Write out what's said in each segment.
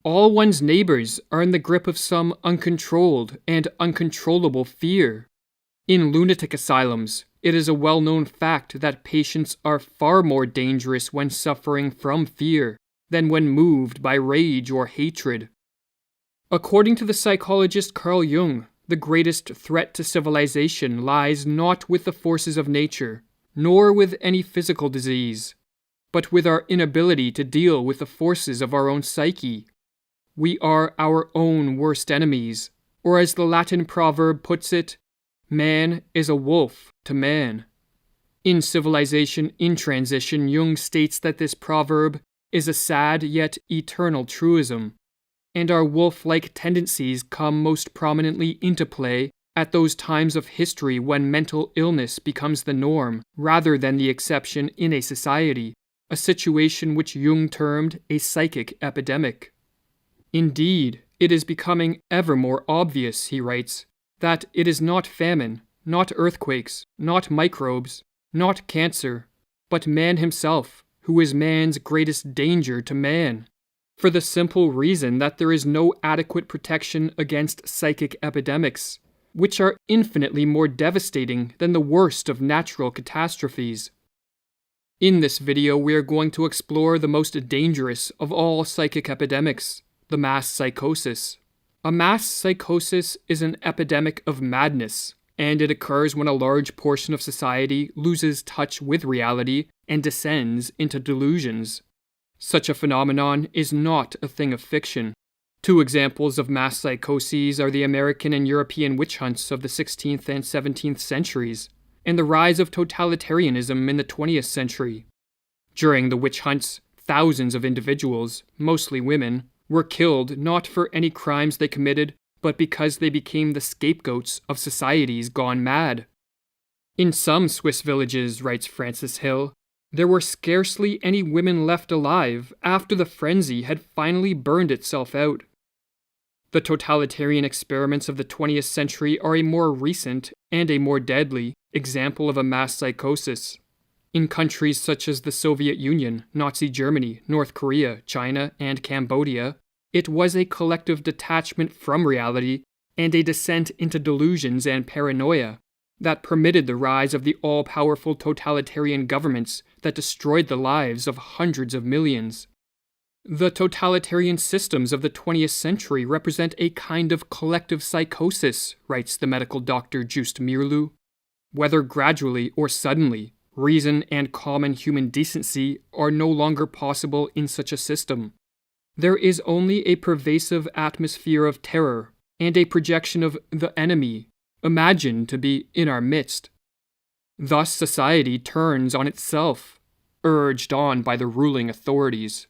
All one's neighbors are in the grip of some uncontrolled and uncontrollable fear. In lunatic asylums, it is a well-known fact that patients are far more dangerous when suffering from fear than when moved by rage or hatred. According to the psychologist Carl Jung, the greatest threat to civilization lies not with the forces of nature, nor with any physical disease, but with our inability to deal with the forces of our own psyche. We are our own worst enemies, or as the Latin proverb puts it, man is a wolf to man. In Civilization in Transition, Jung states that this proverb is a sad yet eternal truism, and our wolf-like tendencies come most prominently into play at those times of history when mental illness becomes the norm rather than the exception in a society, a situation which Jung termed a psychic epidemic. Indeed, it is becoming ever more obvious, he writes, that it is not famine, not earthquakes, not microbes, not cancer, but man himself, who is man's greatest danger to man, for the simple reason that there is no adequate protection against psychic epidemics, which are infinitely more devastating than the worst of natural catastrophes. In this video, we are going to explore the most dangerous of all psychic epidemics, the mass psychosis. A mass psychosis is an epidemic of madness, and it occurs when a large portion of society loses touch with reality and descends into delusions. Such a phenomenon is not a thing of fiction. Two examples of mass psychoses are the American and European witch hunts of the 16th and 17th centuries, and the rise of totalitarianism in the 20th century. During the witch hunts, thousands of individuals, mostly women, were killed not for any crimes they committed, but because they became the scapegoats of societies gone mad. In some Swiss villages, writes Francis Hill, there were scarcely any women left alive after the frenzy had finally burned itself out. The totalitarian experiments of the 20th century are a more recent and a more deadly example of a mass psychosis. In countries such as the Soviet Union, Nazi Germany, North Korea, China, and Cambodia, it was a collective detachment from reality and a descent into delusions and paranoia that permitted the rise of the all-powerful totalitarian governments that destroyed the lives of hundreds of millions. The totalitarian systems of the 20th century represent a kind of collective psychosis, writes the medical doctor Just Mirlu. Whether gradually or suddenly, reason and common human decency are no longer possible in such a system. There is only a pervasive atmosphere of terror and a projection of the enemy, imagined to be in our midst. Thus society turns on itself, urged on by the ruling authorities.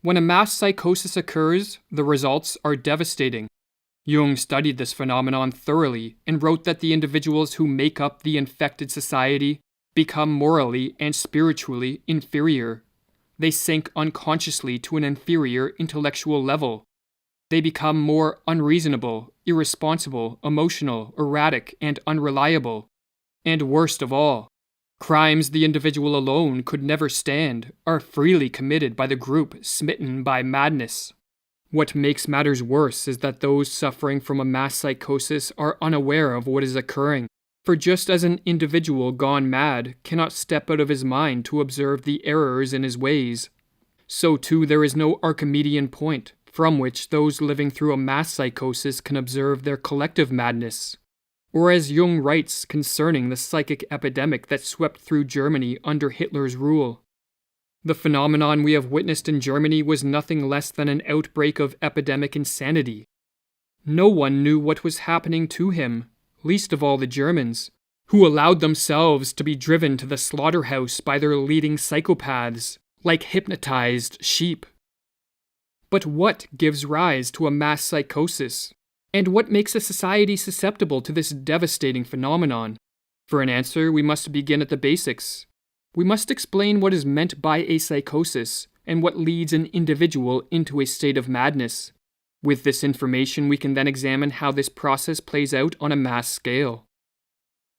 When a mass psychosis occurs, the results are devastating. Jung studied this phenomenon thoroughly and wrote that the individuals who make up the infected society become morally and spiritually inferior. They sink unconsciously to an inferior intellectual level. They become more unreasonable, irresponsible, emotional, erratic, and unreliable. And worst of all, crimes the individual alone could never stand are freely committed by the group smitten by madness. What makes matters worse is that those suffering from a mass psychosis are unaware of what is occurring. For just as an individual gone mad cannot step out of his mind to observe the errors in his ways, so too there is no Archimedean point from which those living through a mass psychosis can observe their collective madness. Or as Jung writes concerning the psychic epidemic that swept through Germany under Hitler's rule, the phenomenon we have witnessed in Germany was nothing less than an outbreak of epidemic insanity. No one knew what was happening to him, least of all the Germans, who allowed themselves to be driven to the slaughterhouse by their leading psychopaths, like hypnotized sheep. But what gives rise to a mass psychosis? And what makes a society susceptible to this devastating phenomenon? For an answer, we must begin at the basics. We must explain what is meant by a psychosis and what leads an individual into a state of madness. With this information, we can then examine how this process plays out on a mass scale.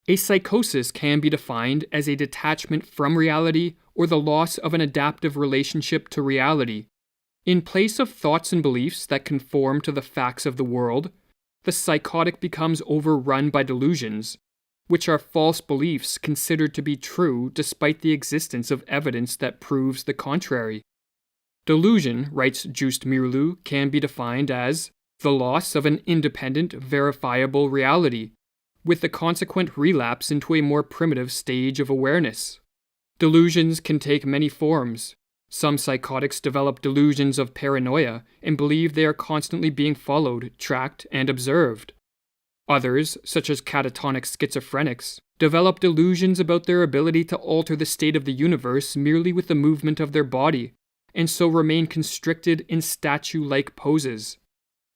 A psychosis can be defined as a detachment from reality or the loss of an adaptive relationship to reality. In place of thoughts and beliefs that conform to the facts of the world, the psychotic becomes overrun by delusions, which are false beliefs considered to be true despite the existence of evidence that proves the contrary. Delusion, writes Joost Meerloo, can be defined as the loss of an independent, verifiable reality, with the consequent relapse into a more primitive stage of awareness. Delusions can take many forms. Some psychotics develop delusions of paranoia and believe they are constantly being followed, tracked, and observed. Others, such as catatonic schizophrenics, develop delusions about their ability to alter the state of the universe merely with the movement of their body, and so remain constricted in statue-like poses.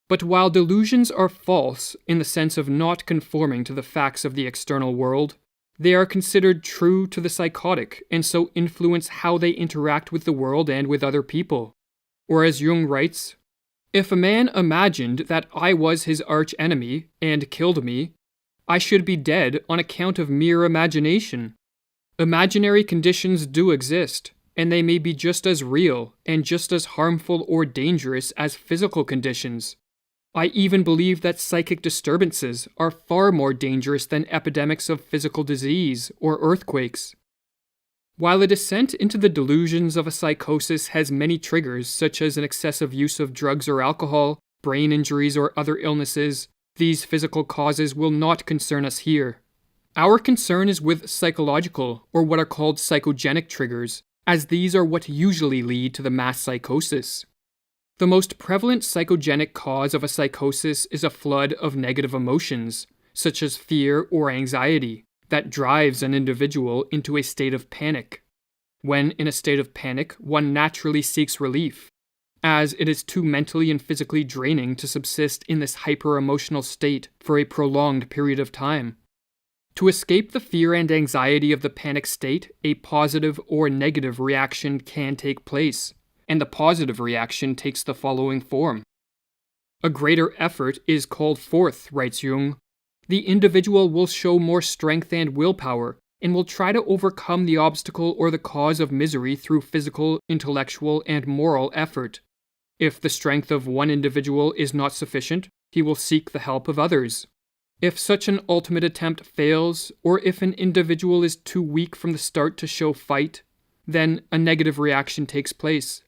But while delusions are false in the sense of not conforming to the facts of the external world, they are considered true to the psychotic and so influence how they interact with the world and with other people. Or as Jung writes, "If a man imagined that I was his arch-enemy and killed me, I should be dead on account of mere imagination. Imaginary conditions do exist, and they may be just as real and just as harmful or dangerous as physical conditions. I even believe that psychic disturbances are far more dangerous than epidemics of physical disease or earthquakes." While a descent into the delusions of a psychosis has many triggers, such as an excessive use of drugs or alcohol, brain injuries, or other illnesses, these physical causes will not concern us here. Our concern is with psychological, or what are called psychogenic triggers, as these are what usually lead to the mass psychosis. The most prevalent psychogenic cause of a psychosis is a flood of negative emotions, such as fear or anxiety, that drives an individual into a state of panic. When in a state of panic, one naturally seeks relief, as it is too mentally and physically draining to subsist in this hyper-emotional state for a prolonged period of time. To escape the fear and anxiety of the panic state, a positive or negative reaction can take place, and the positive reaction takes the following form. A greater effort is called forth, writes Jung. The individual will show more strength and willpower, and will try to overcome the obstacle or the cause of misery through physical, intellectual, and moral effort. If the strength of one individual is not sufficient, he will seek the help of others. If such an ultimate attempt fails, or if an individual is too weak from the start to show fight, then a negative reaction takes place.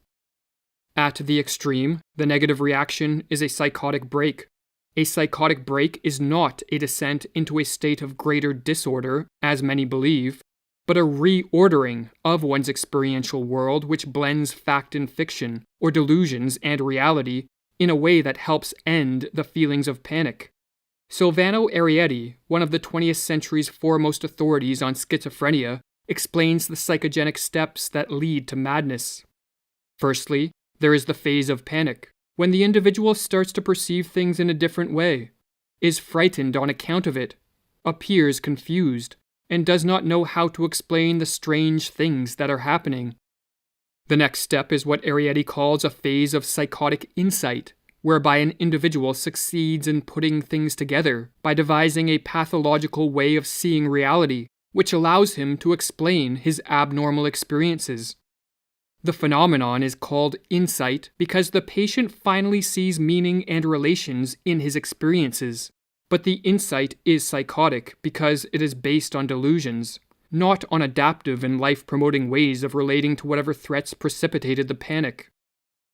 At the extreme, the negative reaction is a psychotic break. A psychotic break is not a descent into a state of greater disorder, as many believe, but a reordering of one's experiential world which blends fact and fiction, or delusions and reality, in a way that helps end the feelings of panic. Silvano Arietti, one of the 20th century's foremost authorities on schizophrenia, explains the psychogenic steps that lead to madness. Firstly, there is the phase of panic, when the individual starts to perceive things in a different way, is frightened on account of it, appears confused, and does not know how to explain the strange things that are happening. The next step is what Arietti calls a phase of psychotic insight, whereby an individual succeeds in putting things together by devising a pathological way of seeing reality, which allows him to explain his abnormal experiences. The phenomenon is called insight because the patient finally sees meaning and relations in his experiences. But the insight is psychotic because it is based on delusions, not on adaptive and life-promoting ways of relating to whatever threats precipitated the panic.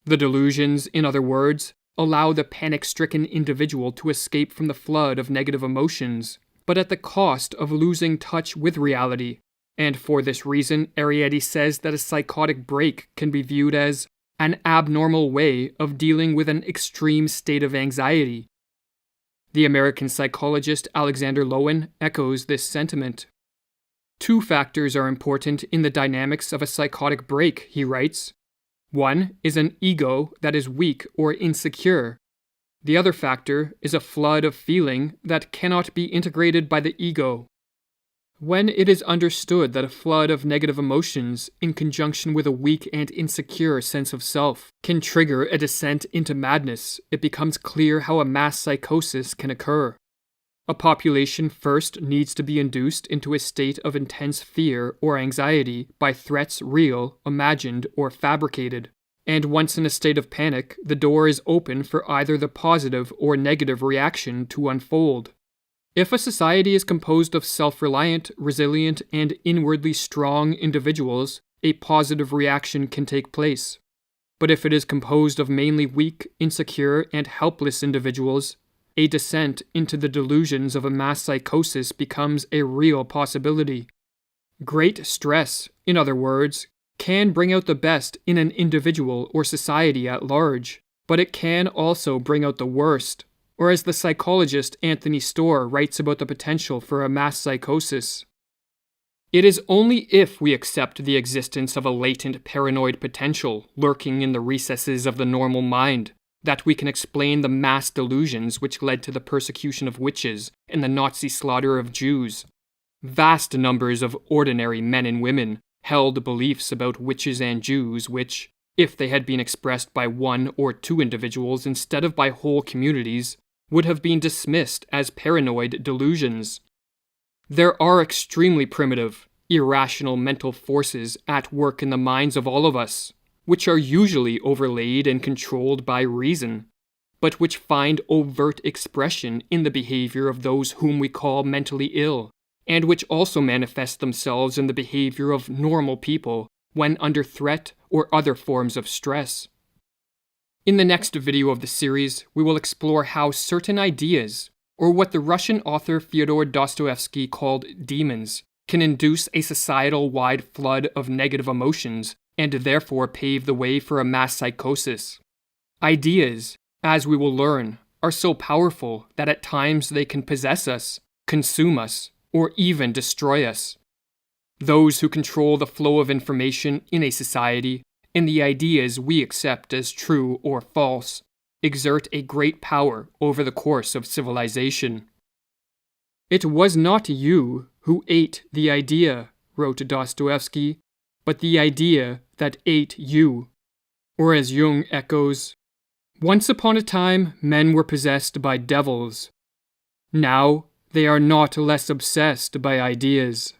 The delusions, in other words, allow the panic-stricken individual to escape from the flood of negative emotions, but at the cost of losing touch with reality. And for this reason, Arietti says that a psychotic break can be viewed as an abnormal way of dealing with an extreme state of anxiety. The American psychologist Alexander Lowen echoes this sentiment. Two factors are important in the dynamics of a psychotic break, he writes. One is an ego that is weak or insecure. The other factor is a flood of feeling that cannot be integrated by the ego. When it is understood that a flood of negative emotions, in conjunction with a weak and insecure sense of self, can trigger a descent into madness, it becomes clear how a mass psychosis can occur. A population first needs to be induced into a state of intense fear or anxiety by threats real, imagined, or fabricated. And once in a state of panic, the door is open for either the positive or negative reaction to unfold. If a society is composed of self-reliant, resilient, and inwardly strong individuals, a positive reaction can take place. But if it is composed of mainly weak, insecure, and helpless individuals, a descent into the delusions of a mass psychosis becomes a real possibility. Great stress, in other words, can bring out the best in an individual or society at large, but it can also bring out the worst, or as the psychologist Anthony Storr writes about the potential for a mass psychosis. It is only if we accept the existence of a latent paranoid potential lurking in the recesses of the normal mind that we can explain the mass delusions which led to the persecution of witches and the Nazi slaughter of Jews. Vast numbers of ordinary men and women held beliefs about witches and Jews which, if they had been expressed by one or two individuals instead of by whole communities, would have been dismissed as paranoid delusions. There are extremely primitive, irrational mental forces at work in the minds of all of us, which are usually overlaid and controlled by reason, but which find overt expression in the behavior of those whom we call mentally ill, and which also manifest themselves in the behavior of normal people when under threat or other forms of stress. In the next video of the series, we will explore how certain ideas, or what the Russian author Fyodor Dostoevsky called demons, can induce a societal-wide flood of negative emotions and therefore pave the way for a mass psychosis. Ideas, as we will learn, are so powerful that at times they can possess us, consume us, or even destroy us. Those who control the flow of information in a society and the ideas we accept as true or false exert a great power over the course of civilization. It was not you who ate the idea, wrote Dostoevsky, but the idea that ate you. Or as Jung echoes, once upon a time men were possessed by devils. Now they are not less obsessed by ideas.